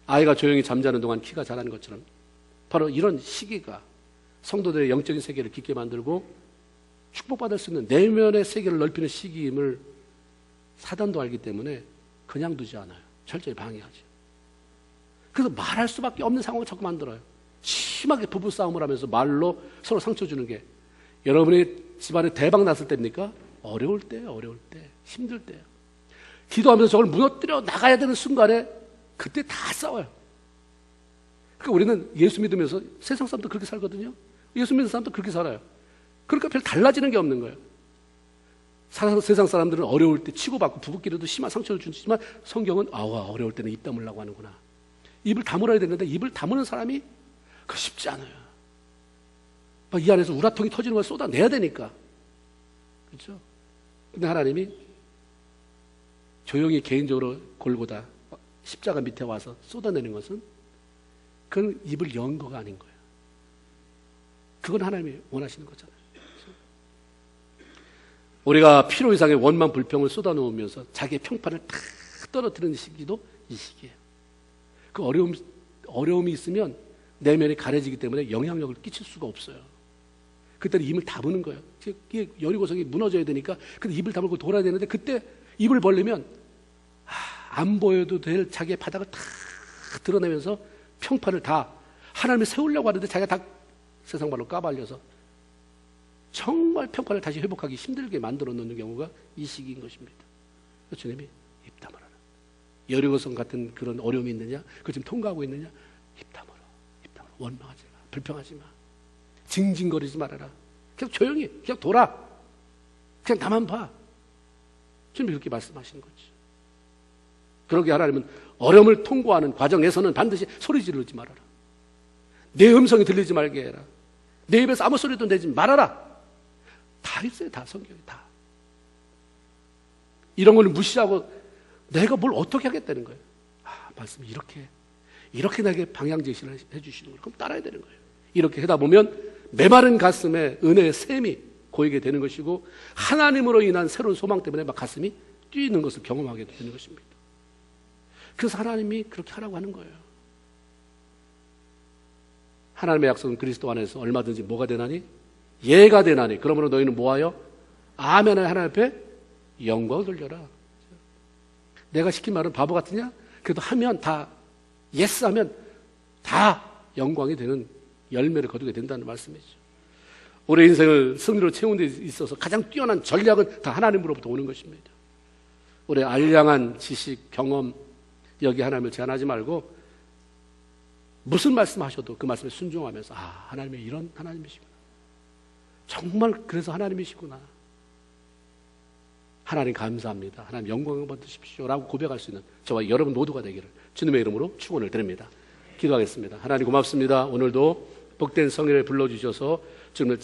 아이가 조용히 잠자는 동안 키가 자라는 것처럼 바로 이런 시기가 성도들의 영적인 세계를 깊게 만들고 축복받을 수 있는 내면의 세계를 넓히는 시기임을 사단도 알기 때문에 그냥 두지 않아요. 철저히 방해하죠. 그래서 말할 수밖에 없는 상황을 자꾸 만들어요. 심하게 부부싸움을 하면서 말로 서로 상처 주는 게 여러분의 집안에 대박 났을 때입니까? 어려울 때, 힘들 때. 기도하면서 저걸 무너뜨려 나가야 되는 순간에 그때 다 싸워요. 그러니까 우리는 예수 믿으면서 세상 사람도 그렇게 살거든요. 예수 믿는 사람도 그렇게 살아요. 그러니까 별 달라지는 게 없는 거예요. 세상 사람들은 어려울 때 치고받고 부부끼리도 심한 상처를 주지만 성경은 어려울 때는 입 다물라고 하는구나. 입을 다물어야 되는데 입을 다무는 사람이 그 쉽지 않아요. 막 이 안에서 우라통이 터지는 걸 쏟아내야 되니까. 그렇죠? 근데 하나님이 조용히 개인적으로 골고다 십자가 밑에 와서 쏟아내는 것은 그건 입을 연 거가 아닌 거예요. 그건 하나님이 원하시는 거잖아요. 그렇죠? 우리가 필요 이상의 원망 불평을 쏟아놓으면서 자기의 평판을 다 떨어뜨리는 시기도 이 시기예요. 그 어려움이 있으면 내면이 가려지기 때문에 영향력을 끼칠 수가 없어요. 그때는 입을 다무는 거예요. 이게 여리고성이 무너져야 되니까 근데 입을 다물고 돌아야 되는데 그때 입을 벌리면 안 보여도 될 자기의 바닥을 다 드러내면서 평판을 다 하나님이 세우려고 하는데 자기가 다 세상 말로 까발려서 정말 평판을 다시 회복하기 힘들게 만들어 놓는 경우가 이 시기인 것입니다. 주님이 입 다물어라. 여리고성 같은 그런 어려움이 있느냐? 그걸 지금 통과하고 있느냐? 입 다물어. 입 다물어. 원망하지 마. 불평하지 마. 징징거리지 말아라. 그냥 조용히 그냥 돌아. 그냥 나만 봐. 주님이 그렇게 말씀하시는 거지. 그러게 하나님은 어려움을 통과하는 과정에서는 반드시 소리 지르지 말아라. 내 음성이 들리지 말게 해라. 내 입에서 아무 소리도 내지 말아라. 다 있어요. 다 성경에 다. 이런 걸 무시하고 내가 뭘 어떻게 하겠다는 거예요. 말씀이 이렇게 나에게 방향 제시를 해주시는 거예요. 그럼 따라야 되는 거예요. 이렇게 하다 보면 메마른 가슴에 은혜의 샘이 고이게 되는 것이고 하나님으로 인한 새로운 소망 때문에 막 가슴이 뛰는 것을 경험하게 되는 것입니다. 그래서 하나님이 그렇게 하라고 하는 거예요. 하나님의 약속은 그리스도 안에서 얼마든지 뭐가 되나니? 예가 되나니. 그러므로 너희는 뭐하여? 아멘을 하나님 앞에 영광을 돌려라. 내가 시킨 말은 바보 같으냐? 그래도 하면 다 예스 하면 다 영광이 되는 열매를 거두게 된다는 말씀이죠. 우리 인생을 승리로 채우는 데 있어서 가장 뛰어난 전략은 다 하나님으로부터 오는 것입니다. 우리 알량한 지식, 경험 여기 하나님을 제한하지 말고 무슨 말씀하셔도 그 말씀에 순종하면서 하나님이 이런 하나님이시구나. 정말 그래서 하나님이시구나. 하나님 감사합니다. 하나님 영광을 받으십시오 라고 고백할 수 있는 저와 여러분 모두가 되기를 주님의 이름으로 축원을 드립니다. 기도하겠습니다. 하나님 고맙습니다. 오늘도 복된 성령을 불러주셔서 주님을